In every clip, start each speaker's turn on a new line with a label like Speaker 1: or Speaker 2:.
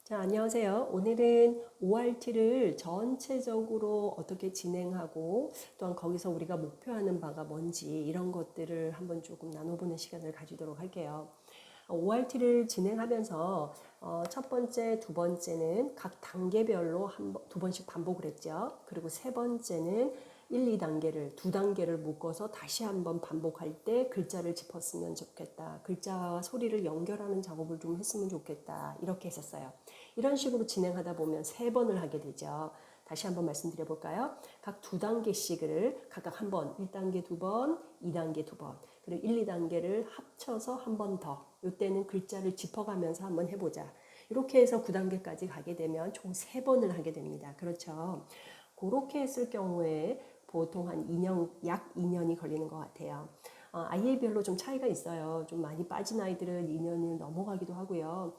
Speaker 1: 자, 안녕하세요. 오늘은 ORT를 전체적으로 어떻게 진행하고 또한 거기서 우리가 목표하는 바가 뭔지 이런 것들을 한번 조금 나눠보는 시간을 가지도록 할게요. ORT를 진행하면서 첫 번째, 두 번째는 각 단계별로 두 번씩 반복을 했죠. 그리고 세 번째는 1, 2단계를 두 단계를 묶어서 다시 한번 반복할 때 글자를 짚었으면 좋겠다. 글자와 소리를 연결하는 작업을 좀 했으면 좋겠다. 이렇게 했었어요. 이런 식으로 진행하다 보면 세 번을 하게 되죠. 다시 한번 말씀드려 볼까요? 각 두 단계씩을 각각 한 번, 1단계 두 번, 2단계 두 번, 그리고 1, 2단계를 합쳐서 한 번 더. 이때는 글자를 짚어가면서 한번 해보자. 이렇게 해서 9단계까지 가게 되면 총 3번을 하게 됩니다. 그렇죠? 그렇게 했을 경우에 보통 한 2년, 약 2년이 걸리는 것 같아요. 아이별로 좀 차이가 있어요. 좀 많이 빠진 아이들은 2년이 넘어가기도 하고요.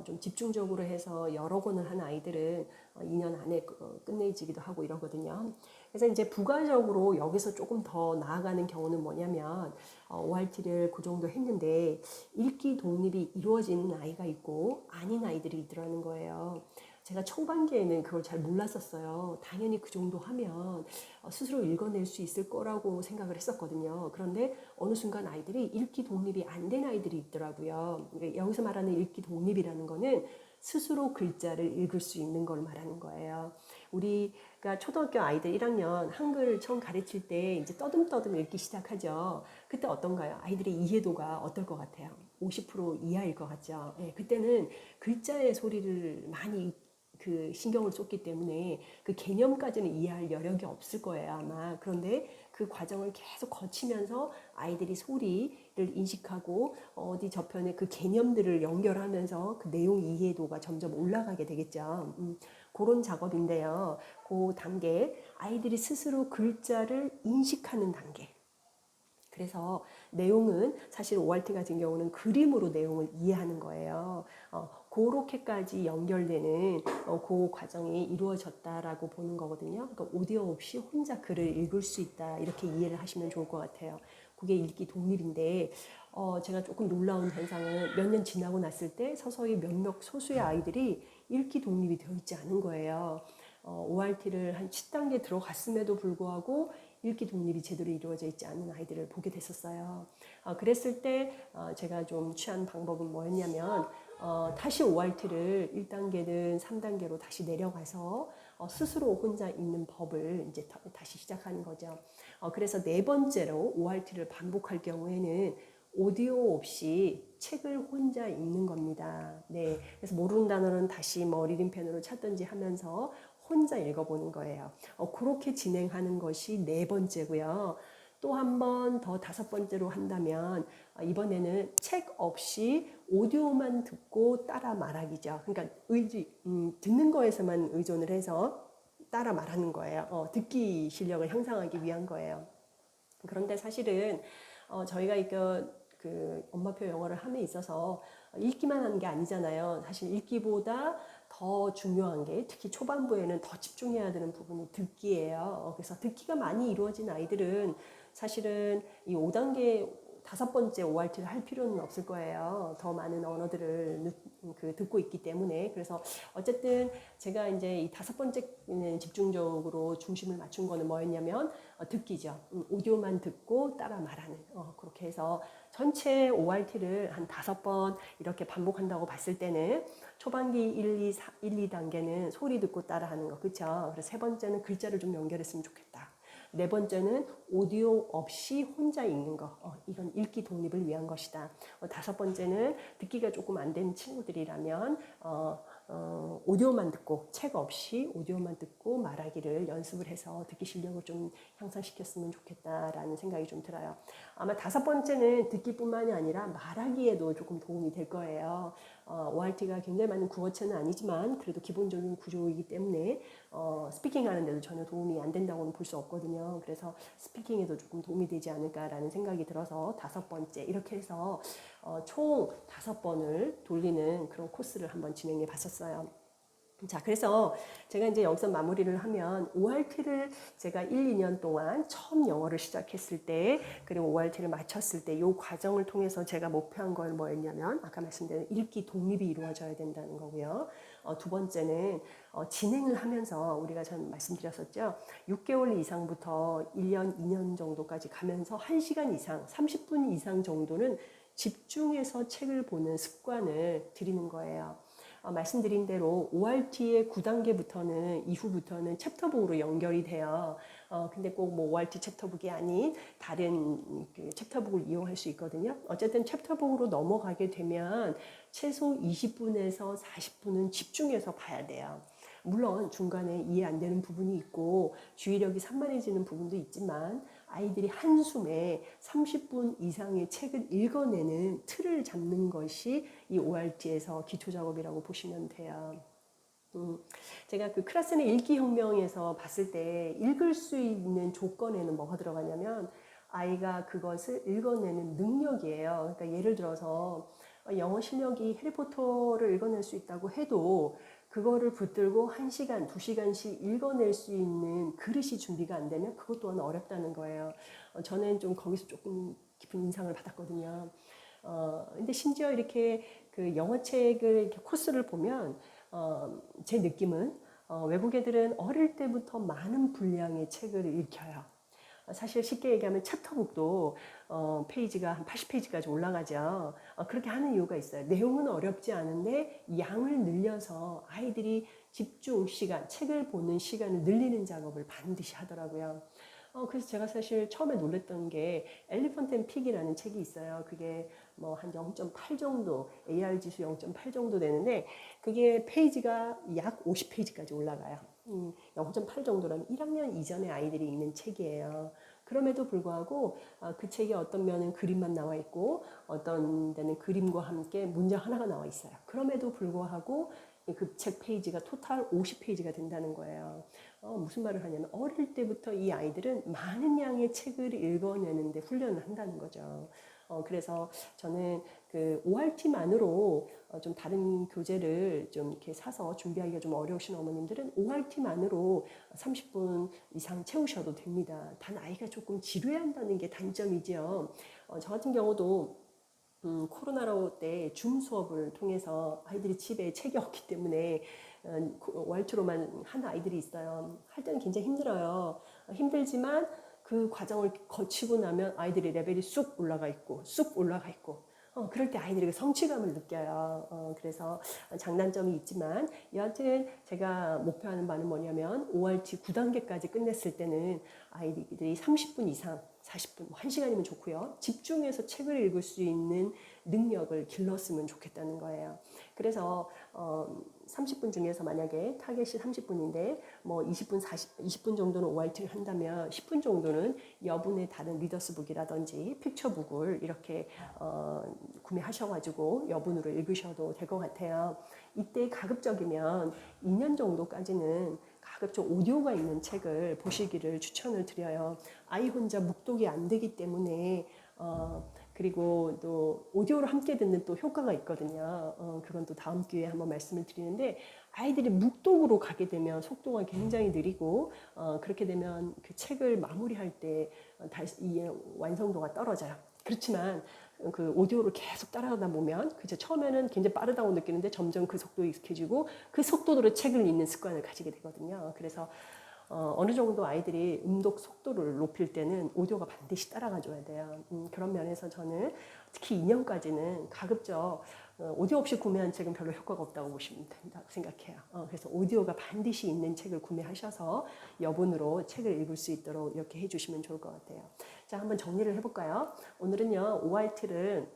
Speaker 1: 좀 집중적으로 해서 여러 권을 한 아이들은 2년 안에 끝내지기도 하고 이러거든요. 그래서 이제 부가적으로 여기서 조금 더 나아가는 경우는 뭐냐면 ORT를 그 정도 했는데 읽기 독립이 이루어지는 아이가 있고 아닌 아이들이 있더라는 거예요. 제가 초반기에는 그걸 잘 몰랐었어요. 당연히 그 정도 하면 스스로 읽어낼 수 있을 거라고 생각을 했었거든요. 그런데 어느 순간 아이들이 읽기 독립이 안 된 아이들이 있더라고요. 여기서 말하는 읽기 독립이라는 거는 스스로 글자를 읽을 수 있는 걸 말하는 거예요. 우리가 초등학교 아이들 1학년 한글 처음 가르칠 때 이제 떠듬떠듬 읽기 시작하죠. 그때 어떤가요? 아이들의 이해도가 어떨 것 같아요? 50% 이하일 것 같죠. 네, 그때는 글자의 소리를 많이 신경을 쏟기 때문에 그 개념까지는 이해할 여력이 없을 거예요, 아마. 그런데 그 과정을 계속 거치면서 아이들이 소리를 인식하고 어디 저편에 그 개념들을 연결하면서 그 내용 이해도가 점점 올라가게 되겠죠. 그런 작업인데요. 그 단계, 아이들이 스스로 글자를 인식하는 단계. 그래서 내용은 사실 ORT 같은 경우는 그림으로 내용을 이해하는 거예요. 그렇게까지 연결되는 그 과정이 이루어졌다라고 보는 거거든요. 그러니까 오디오 없이 혼자 글을 읽을 수 있다 이렇게 이해를 하시면 좋을 것 같아요. 그게 읽기 독립인데 제가 조금 놀라운 현상은 몇 년 지나고 났을 때 서서히 몇몇 소수의 아이들이 읽기 독립이 되어 있지 않은 거예요. ORT를 한 10단계 들어갔음에도 불구하고 읽기 독립이 제대로 이루어져 있지 않은 아이들을 보게 됐었어요. 그랬을 때 제가 좀 취한 방법은 뭐였냐면 다시 ORT를 1단계든 3단계로 다시 내려가서 스스로 혼자 읽는 법을 이제 다시 시작하는 거죠. 그래서 네 번째로 ORT를 반복할 경우에는 오디오 없이 책을 혼자 읽는 겁니다. 네, 그래서 모르는 단어는 다시 뭐 리딩펜으로 찾든지 하면서 혼자 읽어보는 거예요. 그렇게 진행하는 것이 네 번째고요. 또 한 번 더 다섯 번째로 한다면 이번에는 책 없이 오디오만 듣고 따라 말하기죠. 그러니까 듣는 거에서만 의존을 해서 따라 말하는 거예요. 듣기 실력을 향상하기 위한 거예요. 그런데 사실은 저희가 그 엄마표 영어를 함에 있어서 읽기만 하는 게 아니잖아요. 사실 읽기보다 더 중요한 게 특히 초반부에는 더 집중해야 되는 부분이 듣기예요. 그래서 듣기가 많이 이루어진 아이들은 사실은 이 5단계 다섯 번째 ORT를 할 필요는 없을 거예요. 더 많은 언어들을 듣고 있기 때문에. 그래서 어쨌든 제가 이제 이 다섯 번째는 집중적으로 중심을 맞춘 거는 뭐였냐면 듣기죠. 오디오만 듣고 따라 말하는. 그렇게 해서 전체 ORT를 한 5번 이렇게 반복한다고 봤을 때는 초반기 1, 2단계는 소리 듣고 따라하는 거. 그렇죠? 그래서 세 번째는 글자를 좀 연결했으면 좋겠다. 네 번째는 오디오 없이 혼자 읽는 거. 이건 읽기 독립을 위한 것이다. 다섯 번째는 듣기가 조금 안 되는 친구들이라면 오디오만 듣고 책 없이 오디오만 듣고 말하기를 연습을 해서 듣기 실력을 좀 향상시켰으면 좋겠다라는 생각이 좀 들어요. 아마 다섯 번째는 듣기뿐만이 아니라 말하기에도 조금 도움이 될 거예요. ORT가 굉장히 많은 국어체는 아니지만 그래도 기본적인 구조이기 때문에 스피킹 하는데도 전혀 도움이 안 된다고는 볼 수 없거든요. 그래서 스피킹에도 조금 도움이 되지 않을까라는 생각이 들어서 다섯 번째 이렇게 해서 총 5번을 돌리는 그런 코스를 한번 진행해 봤었어요. 자, 그래서 제가 이제 여기서 마무리를 하면 ORT를 제가 1, 2년 동안 처음 영어를 시작했을 때 그리고 ORT를 마쳤을 때 이 과정을 통해서 제가 목표한 건 뭐였냐면 아까 말씀드린 읽기 독립이 이루어져야 된다는 거고요. 두 번째는 진행을 하면서 우리가 전 말씀드렸었죠. 6개월 이상부터 1년, 2년 정도까지 가면서 1시간 이상, 30분 이상 정도는 집중해서 책을 보는 습관을 들이는 거예요. 말씀드린 대로 ORT의 9단계부터는 이후부터는 챕터북으로 연결이 돼요. 근데 꼭 뭐 ORT 챕터북이 아닌 다른 그 챕터북을 이용할 수 있거든요. 어쨌든 챕터북으로 넘어가게 되면 최소 20분에서 40분은 집중해서 봐야 돼요. 물론 중간에 이해 안 되는 부분이 있고 주의력이 산만해지는 부분도 있지만 아이들이 한숨에 30분 이상의 책을 읽어내는 틀을 잡는 것이 이 ORT에서 기초 작업이라고 보시면 돼요. 제가 그 클라스의 읽기혁명에서 봤을 때 읽을 수 있는 조건에는 뭐가 들어가냐면 아이가 그것을 읽어내는 능력이에요. 그러니까 예를 들어서 영어 실력이 해리포터를 읽어낼 수 있다고 해도 그거를 붙들고 1시간, 2시간씩 읽어낼 수 있는 그릇이 준비가 안 되면 그것 또한 어렵다는 거예요. 저는 좀 거기서 조금 깊은 인상을 받았거든요. 근데 심지어 이렇게 그 영어책을 이렇게 코스를 보면 제 느낌은 외국 애들은 어릴 때부터 많은 분량의 책을 읽혀요. 사실 쉽게 얘기하면 챕터북도 페이지가 한 80페이지까지 올라가죠. 그렇게 하는 이유가 있어요. 내용은 어렵지 않은데 양을 늘려서 아이들이 집중 시간, 책을 보는 시간을 늘리는 작업을 반드시 하더라고요. 그래서 제가 사실 처음에 놀랬던 게 엘리펀트 앤 픽이라는 책이 있어요. 그게 뭐 한 0.8 정도, AR 지수 0.8 정도 되는데 그게 페이지가 약 50페이지까지 올라가요. 0.8 정도라면 1학년 이전의 아이들이 읽는 책이에요. 그럼에도 불구하고 그 책에 어떤 면은 그림만 나와 있고 어떤 데는 그림과 함께 문장 하나가 나와 있어요. 그럼에도 불구하고 그 책 페이지가 토탈 50페이지가 된다는 거예요. 무슨 말을 하냐면 어릴 때부터 이 아이들은 많은 양의 책을 읽어내는데 훈련을 한다는 거죠. 그래서 저는 그 ORT만으로 좀 다른 교재를 좀 이렇게 사서 준비하기가 좀 어려우신 어머님들은 ORT만으로 30분 이상 채우셔도 됩니다. 단 아이가 조금 지루해한다는 게 단점이죠. 저 같은 경우도 코로나로 때 줌 수업을 통해서 아이들이 집에 책이 없기 때문에 ORT로만 한 아이들이 있어요. 할 때는 굉장히 힘들어요. 힘들지만 그 과정을 거치고 나면 아이들의 레벨이 쑥 올라가 있고 쑥 올라가 있고 그럴 때 아이들이 성취감을 느껴요. 그래서 장단점이 있지만 여하튼 제가 목표하는 바는 뭐냐면 ORT 9단계까지 끝냈을 때는 아이들이 30분 이상 40분, 1시간이면 좋고요. 집중해서 책을 읽을 수 있는 능력을 길렀으면 좋겠다는 거예요. 그래서 30분 중에서 만약에 타겟이 30분인데 뭐 20분 정도는 ORT를 한다면 10분 정도는 여분의 다른 리더스북이라든지 픽처북을 이렇게 구매하셔가지고 여분으로 읽으셔도 될 것 같아요. 이때 가급적이면 2년 정도까지는 가급적 오디오가 있는 책을 보시기를 추천을 드려요. 아이 혼자 묵독이 안 되기 때문에 그리고 또 오디오로 함께 듣는 또 효과가 있거든요. 그건 또 다음 기회에 한번 말씀을 드리는데 아이들이 묵독으로 가게 되면 속도가 굉장히 느리고 그렇게 되면 그 책을 마무리할 때 이 완성도가 떨어져요. 그렇지만 그 오디오를 계속 따라가다 보면 그죠 처음에는 굉장히 빠르다고 느끼는데 점점 그 속도에 익숙해지고 그 속도로 책을 읽는 습관을 가지게 되거든요. 그래서 어느 정도 아이들이 음독 속도를 높일 때는 오디오가 반드시 따라가 줘야 돼요. 그런 면에서 저는 특히 2년까지는 가급적 오디오 없이 구매한 책은 별로 효과가 없다고 보시면 된다고 생각해요. 그래서 오디오가 반드시 있는 책을 구매하셔서 여분으로 책을 읽을 수 있도록 이렇게 해주시면 좋을 것 같아요. 자, 한번 정리를 해볼까요? 오늘은요, ORT를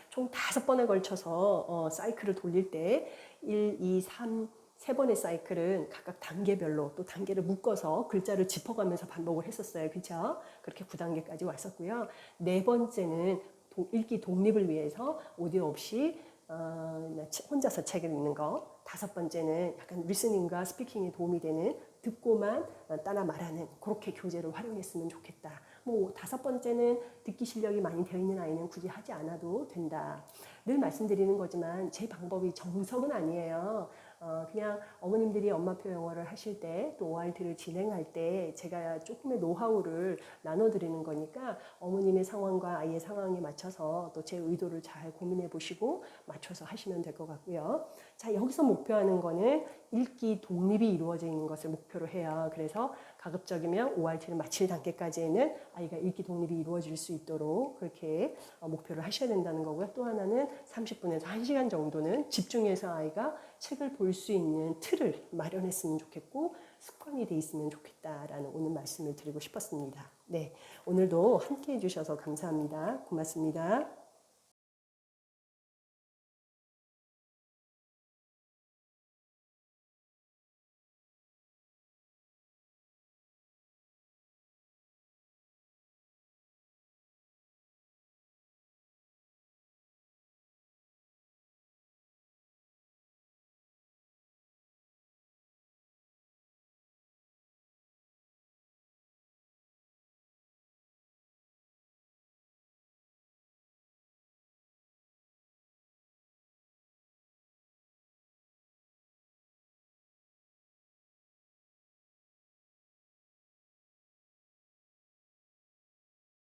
Speaker 1: 총 5번에 걸쳐서 사이클을 돌릴 때 1, 2, 3, 세 번의 사이클은 각각 단계별로 또 단계를 묶어서 글자를 짚어가면서 반복을 했었어요. 그렇죠? 그렇게 9단계까지 왔었고요. 네 번째는 읽기 독립을 위해서 오디오 없이 혼자서 책을 읽는 거. 다섯 번째는 약간 리스닝과 스피킹에 도움이 되는 듣고만 따라 말하는 그렇게 교재를 활용했으면 좋겠다. 뭐 다섯 번째는 듣기 실력이 많이 되어 있는 아이는 굳이 하지 않아도 된다. 늘 말씀드리는 거지만 제 방법이 정석은 아니에요. 그냥 어머님들이 엄마표 영어를 하실 때 또 ORT를 진행할 때 제가 조금의 노하우를 나눠드리는 거니까 어머님의 상황과 아이의 상황에 맞춰서 또 제 의도를 잘 고민해 보시고 맞춰서 하시면 될 것 같고요. 자, 여기서 목표하는 거는 읽기 독립이 이루어져 있는 것을 목표로 해요. 그래서 가급적이면 ORT를 마칠 단계까지는 아이가 읽기 독립이 이루어질 수 있도록 그렇게 목표를 하셔야 된다는 거고요. 또 하나는 30분에서 1시간 정도는 집중해서 아이가 책을 볼 수 있는 틀을 마련했으면 좋겠고 습관이 돼 있으면 좋겠다라는 오늘 말씀을 드리고 싶었습니다. 네, 오늘도 함께 해주셔서 감사합니다. 고맙습니다.